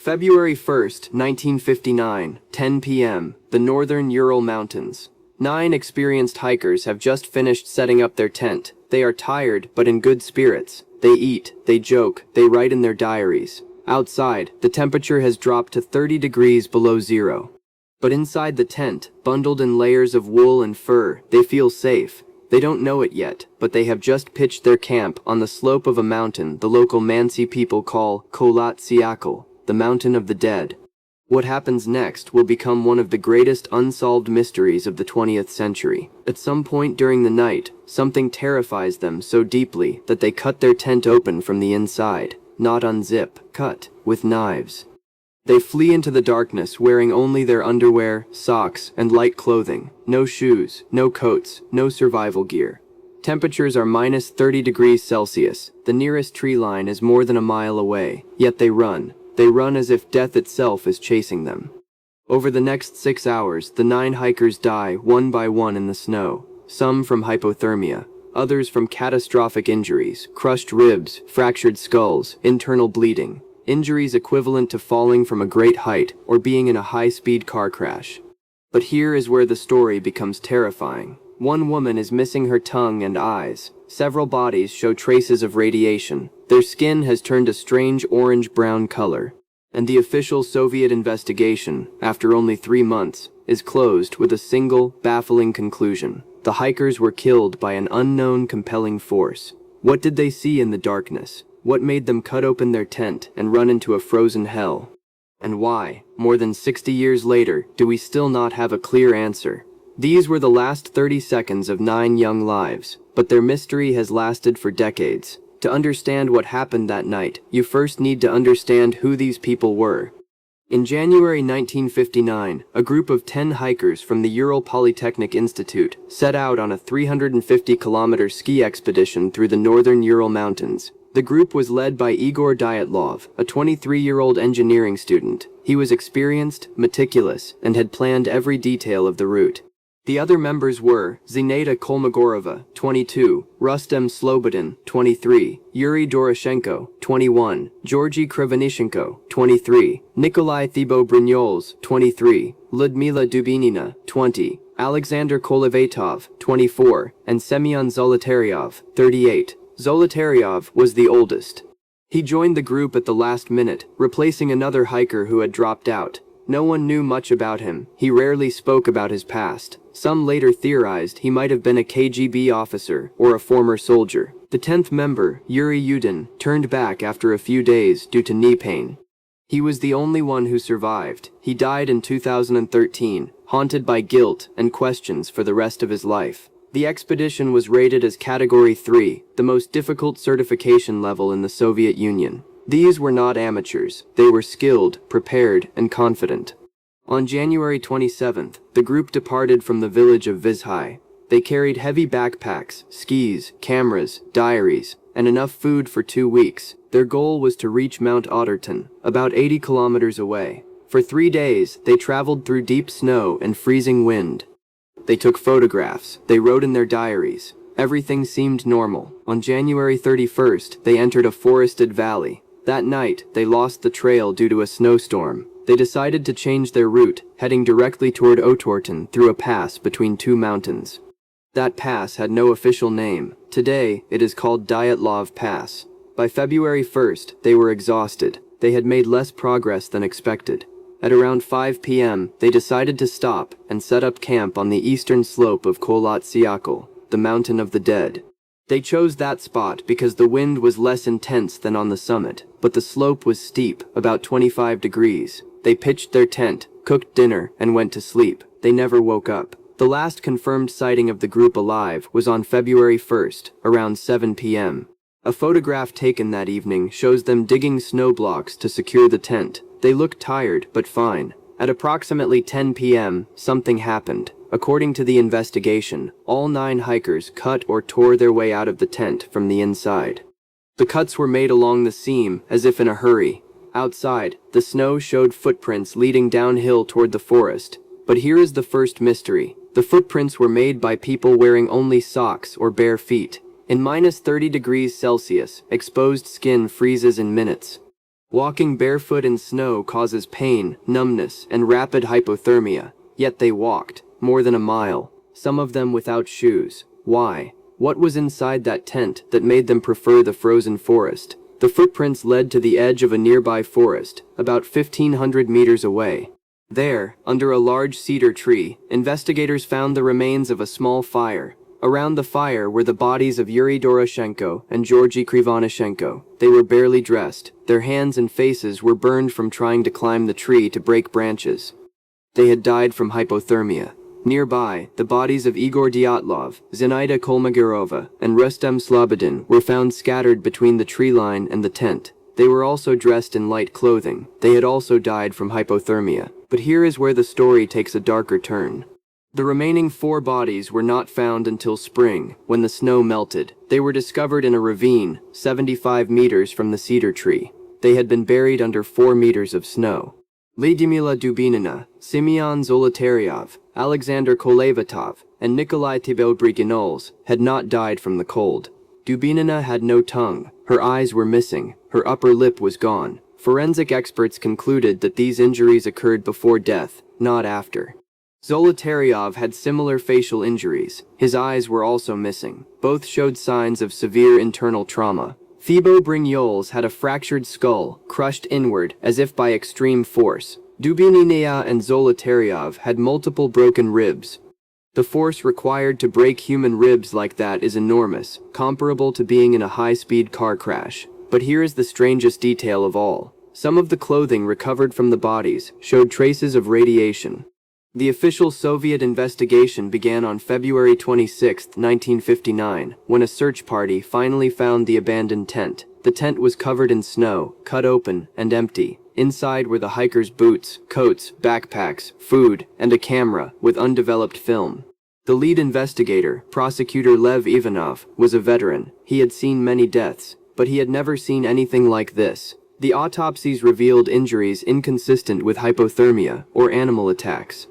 February 1st, 1959, 10 p.m., the northern Ural Mountains. 9 experienced hikers have just finished setting up their tent. They are tired, but in good spirits. They eat, they joke, they write in their diaries. Outside, the temperature has dropped to 30 degrees below zero. But inside the tent, bundled in layers of wool and fur, they feel safe. They don't know it yet, but they have just pitched their camp on the slope of a mountain the local Mansi people call Catastrophic, the mountain of the dead. What happens next will become one of the greatest unsolved mysteries of the 20th century. At some point during the night, something terrifies them so deeply that they cut their tent open from the inside. Not unzip, cut, with knives. They flee into the darkness wearing only their underwear, socks, and light clothing. No shoes, no coats, no survival gear. Temperatures are minus 30 degrees Celsius. The nearest tree line is more than a mile away, yet they run. They run as if death itself is chasing them. Over the next 6 hours, the 9 hikers die one by one in the snow. Some from hypothermia, others from catastrophic injuries, crushed ribs, fractured skulls, internal bleeding. Injuries equivalent to falling from a great height or being in a high-speed car crash. But here is where the story becomes terrifying. One woman is missing her tongue and eyes. Several bodies show traces of radiation. Their skin has turned a strange orange-brown color. And the official Soviet investigation, after only 3 months, is closed with a single, baffling conclusion. The hikers were killed by an unknown compelling force. What did they see in the darkness? What made them cut open their tent and run into a frozen hell? And why, more than 60 years later, do we still not have a clear answer? These were the last 30 seconds of 9 young lives, but their mystery has lasted for decades. To understand what happened that night, you first need to understand who these people were. In January 1959, a group of 10 hikers from the Ural Polytechnic Institute set out on a 350-kilometer ski expedition through the northern Ural Mountains. The group was led by Igor Dyatlov, a 23-year-old engineering student. He was experienced, meticulous, and had planned every detail of the route. The other members were Zineta Kolmogorova, 22, Rustem Slobodin, 23, Yuri Doroshenko, 21, Georgy Krivonishenko, 23, Nikolai Thibault-Brignoles, 23, Ludmila Dubinina, 20, Alexander Kolevatov, 24, and Semyon Zolotaryov, 38. Zolotaryov was the oldest. He joined the group at the last minute, replacing another hiker who had dropped out. No one knew much about him. He rarely spoke about his past. Some later theorized he might have been a KGB officer or a former soldier. The 10th member, Yuri Yudin, turned back after a few days due to knee pain. He was the only one who survived. He died in 2013, haunted by guilt and questions for the rest of his life. The expedition was rated as Category 3, the most difficult certification level in the Soviet Union. These were not amateurs. They were skilled, prepared, and confident. On January 27th, the group departed from the village of Vizhai. They carried heavy backpacks, skis, cameras, diaries, and enough food for 2 weeks. Their goal was to reach Mount Otterton, about 80 kilometers away. For 3 days, they traveled through deep snow and freezing wind. They took photographs. They wrote in their diaries. Everything seemed normal. On January 31st, they entered a forested valley. That night, they lost the trail due to a snowstorm. They decided to change their route, heading directly toward Otterton through a pass between 2 mountains. That pass had no official name. Today, it is called Dyatlov Pass. By February 1st, they were exhausted. They had made less progress than expected. At around 5 p.m., they decided to stop and set up camp on the eastern slope of Catastrophic, the mountain of the dead. They chose that spot because the wind was less intense than on the summit, but the slope was steep, about 25 degrees. They pitched their tent, cooked dinner, and went to sleep. They never woke up. The last confirmed sighting of the group alive was on February 1st, around 7 p.m. A photograph taken that evening shows them digging snow blocks to secure the tent. They looked tired, but fine. At approximately 10 p.m., something happened. According to the investigation, all 9 hikers cut or tore their way out of the tent from the inside. The cuts were made along the seam, as if in a hurry. Outside, the snow showed footprints leading downhill toward the forest. But here is the first mystery. The footprints were made by people wearing only socks or bare feet. In minus 30 degrees Celsius, exposed skin freezes in minutes. Walking barefoot in snow causes pain, numbness, and rapid hypothermia, yet they walked, more than a mile, some of them without shoes. Why? What was inside that tent that made them prefer the frozen forest? The footprints led to the edge of a nearby forest, about 1,500 meters away. There, under a large cedar tree, investigators found the remains of a small fire. Around the fire were the bodies of Yuri Doroshenko and Georgy Krivonishenko. They were barely dressed. Their hands and faces were burned from trying to climb the tree to break branches. They had died from hypothermia. Nearby, the bodies of Igor Dyatlov, Zinaida Kolmogorova, and Rustem Slobodin were found scattered between the tree line and the tent. They were also dressed in light clothing. They had also died from hypothermia. But here is where the story takes a darker turn. The remaining 4 bodies were not found until spring, when the snow melted. They were discovered in a ravine, 75 meters from the cedar tree. They had been buried under 4 meters of snow. Lyudmila Dubinina, Semyon Zolotaryov, Alexander Kolevatov, and Nikolai Tibelbriginols had not died from the cold. Dubinina had no tongue, her eyes were missing, her upper lip was gone. Forensic experts concluded that these injuries occurred before death, not after. Zolotaryov had similar facial injuries. His eyes were also missing. Both showed signs of severe internal trauma. Thibaut Brignoles had a fractured skull, crushed inward as if by extreme force. Dubinina and Zolotaryov had multiple broken ribs. The force required to break human ribs like that is enormous, comparable to being in a high-speed car crash. But here is the strangest detail of all. Some of the clothing recovered from the bodies showed traces of radiation. The official Soviet investigation began on February 26, 1959, when a search party finally found the abandoned tent. The tent was covered in snow, cut open, and empty. Inside were the hikers' boots, coats, backpacks, food, and a camera with undeveloped film. The lead investigator, prosecutor Lev Ivanov, was a veteran. He had seen many deaths, but he had never seen anything like this. The autopsies revealed injuries inconsistent with hypothermia or animal attacks.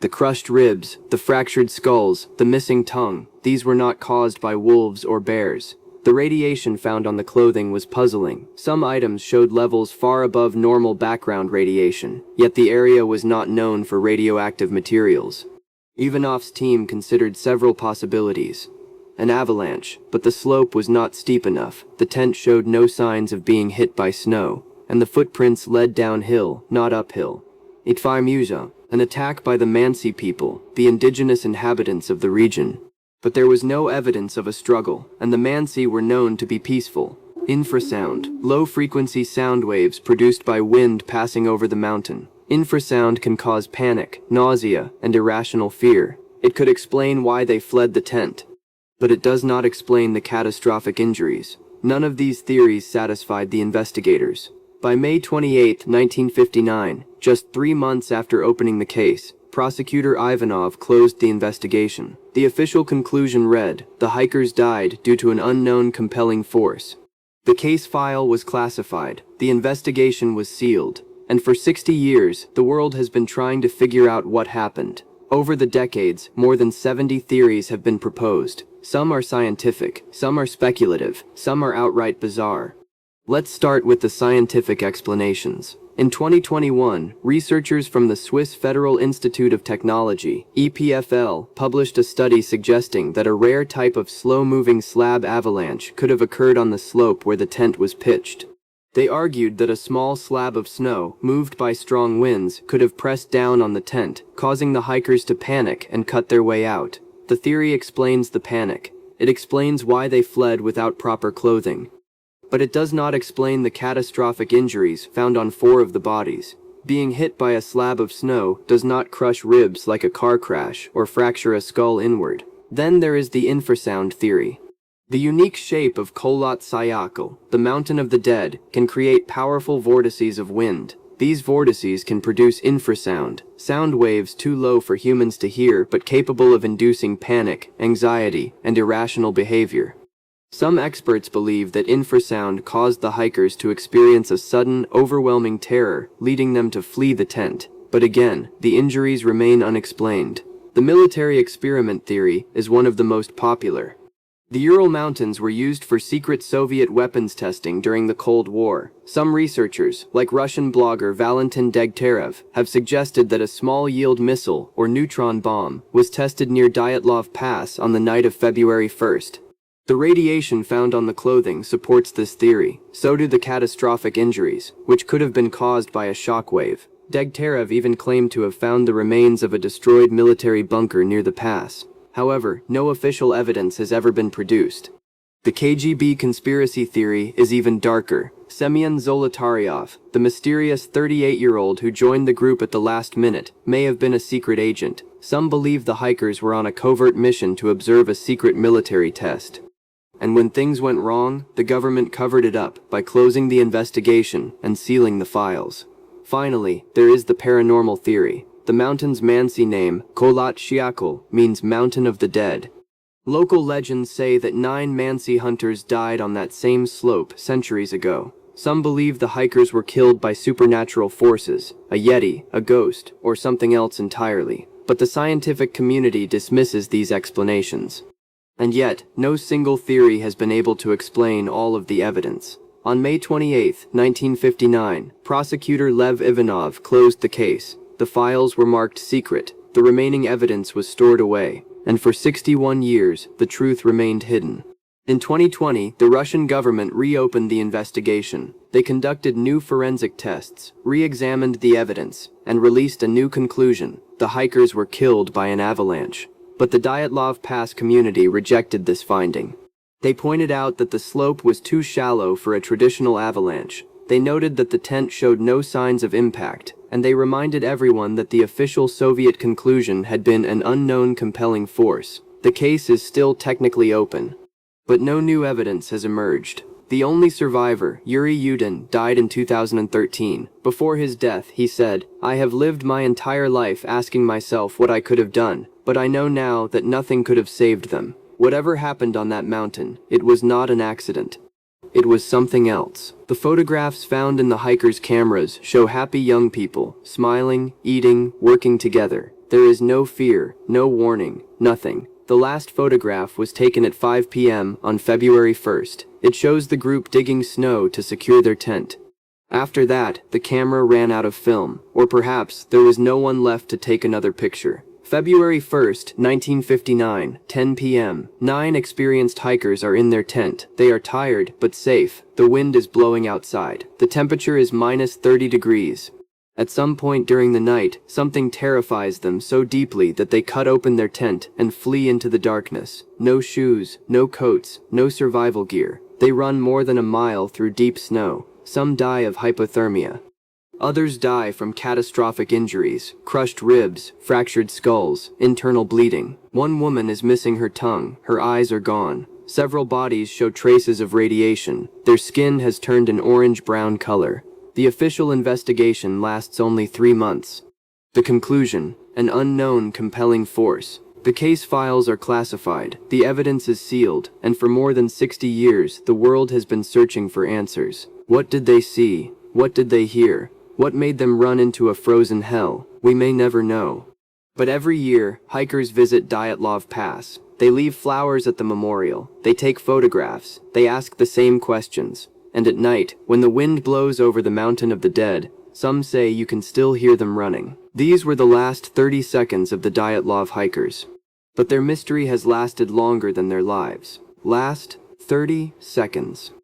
The crushed ribs, the fractured skulls, the missing tongue, these were not caused by wolves or bears. The radiation found on the clothing was puzzling. Some items showed levels far above normal background radiation, yet the area was not known for radioactive materials. Ivanov's team considered several possibilities. An avalanche, but the slope was not steep enough. The tent showed no signs of being hit by snow, and the footprints led downhill, not uphill. Itfarmuza, an attack by the Mansi people, the indigenous inhabitants of the region. But there was no evidence of a struggle, and the Mansi were known to be peaceful. Infrasound, low-frequency sound waves produced by wind passing over the mountain. Infrasound can cause panic, nausea, and irrational fear. It could explain why they fled the tent. But it does not explain the catastrophic injuries. None of these theories satisfied the investigators. By May 28, 1959, just 3 months after opening the case, Prosecutor Ivanov closed the investigation. The official conclusion read, "The hikers died due to an unknown compelling force." The case file was classified, the investigation was sealed, and for 60 years, the world has been trying to figure out what happened. Over the decades, more than 70 theories have been proposed. Some are scientific, some are speculative, some are outright bizarre. Let's start with the scientific explanations. In 2021, researchers from the Swiss Federal Institute of Technology, EPFL, published a study suggesting that a rare type of slow-moving slab avalanche could have occurred on the slope where the tent was pitched. They argued that a small slab of snow, moved by strong winds, could have pressed down on the tent, causing the hikers to panic and cut their way out. The theory explains the panic. It explains why they fled without proper clothing. But it does not explain the catastrophic injuries found on 4 of the bodies. Being hit by a slab of snow does not crush ribs like a car crash or fracture a skull inward. Then there is the infrasound theory. The unique shape of Kholat Syakhl, the mountain of the dead, can create powerful vortices of wind. These vortices can produce infrasound, sound waves too low for humans to hear but capable of inducing panic, anxiety, and irrational behavior. Some experts believe that infrasound caused the hikers to experience a sudden, overwhelming terror, leading them to flee the tent. But again, the injuries remain unexplained. The military experiment theory is one of the most popular. The Ural Mountains were used for secret Soviet weapons testing during the Cold War. Some researchers, like Russian blogger Valentin Dyatlov, have suggested that a small-yield missile, or neutron bomb, was tested near Dyatlov Pass on the night of February 1st. The radiation found on the clothing supports this theory. So do the catastrophic injuries, which could have been caused by a shockwave. Dyatlov even claimed to have found the remains of a destroyed military bunker near the pass. However, no official evidence has ever been produced. The KGB conspiracy theory is even darker. Semyon Zolotaryov, the mysterious 38-year-old who joined the group at the last minute, may have been a secret agent. Some believe the hikers were on a covert mission to observe a secret military test. And when things went wrong, the government covered it up by closing the investigation and sealing the files. Finally, there is the paranormal theory. The mountain's Mansi name, Kholat Shiakul, means Mountain of the Dead. Local legends say that 9 Mansi hunters died on that same slope centuries ago. Some believe the hikers were killed by supernatural forces, a yeti, a ghost, or something else entirely. But the scientific community dismisses these explanations. And yet, no single theory has been able to explain all of the evidence. On May 28, 1959, prosecutor Lev Ivanov closed the case. The files were marked secret, the remaining evidence was stored away, and for 61 years, the truth remained hidden. In 2020, the Russian government reopened the investigation. They conducted new forensic tests, re-examined the evidence, and released a new conclusion. The hikers were killed by an avalanche. But the Dyatlov Pass community rejected this finding. They pointed out that the slope was too shallow for a traditional avalanche. They noted that the tent showed no signs of impact, and they reminded everyone that the official Soviet conclusion had been an unknown compelling force. The case is still technically open, but no new evidence has emerged. The only survivor, Yuri Yudin, died in 2013. Before his death, he said, "I have lived my entire life asking myself what I could have done, but I know now that nothing could have saved them. Whatever happened on that mountain, it was not an accident. It was something else." The photographs found in the hikers' cameras show happy young people, smiling, eating, working together. There is no fear, no warning, nothing. The last photograph was taken at 5 p.m. on February 1st. It shows the group digging snow to secure their tent. After that, the camera ran out of film, or perhaps there was no one left to take another picture. February 1st, 1959, 10 p.m. 9 experienced hikers are in their tent. They are tired, but safe. The wind is blowing outside. The temperature is minus 30 degrees. At some point during the night, something terrifies them so deeply that they cut open their tent and flee into the darkness. No shoes, no coats, no survival gear. They run more than a mile through deep snow. Some die of hypothermia. Others die from catastrophic injuries, crushed ribs, fractured skulls, internal bleeding. One woman is missing her tongue, her eyes are gone. Several bodies show traces of radiation. Their skin has turned an orange-brown color. The official investigation lasts only 3 months. The conclusion: an unknown compelling force. The case files are classified, the evidence is sealed, and for more than 60 years, the world has been searching for answers. What did they see? What did they hear? What made them run into a frozen hell? We may never know. But every year, hikers visit Dyatlov Pass. They leave flowers at the memorial. They take photographs. They ask the same questions. And at night, when the wind blows over the Mountain of the Dead, some say you can still hear them running. These were the last 30 seconds of the Dyatlov hikers. But their mystery has lasted longer than their lives. Last 30 seconds.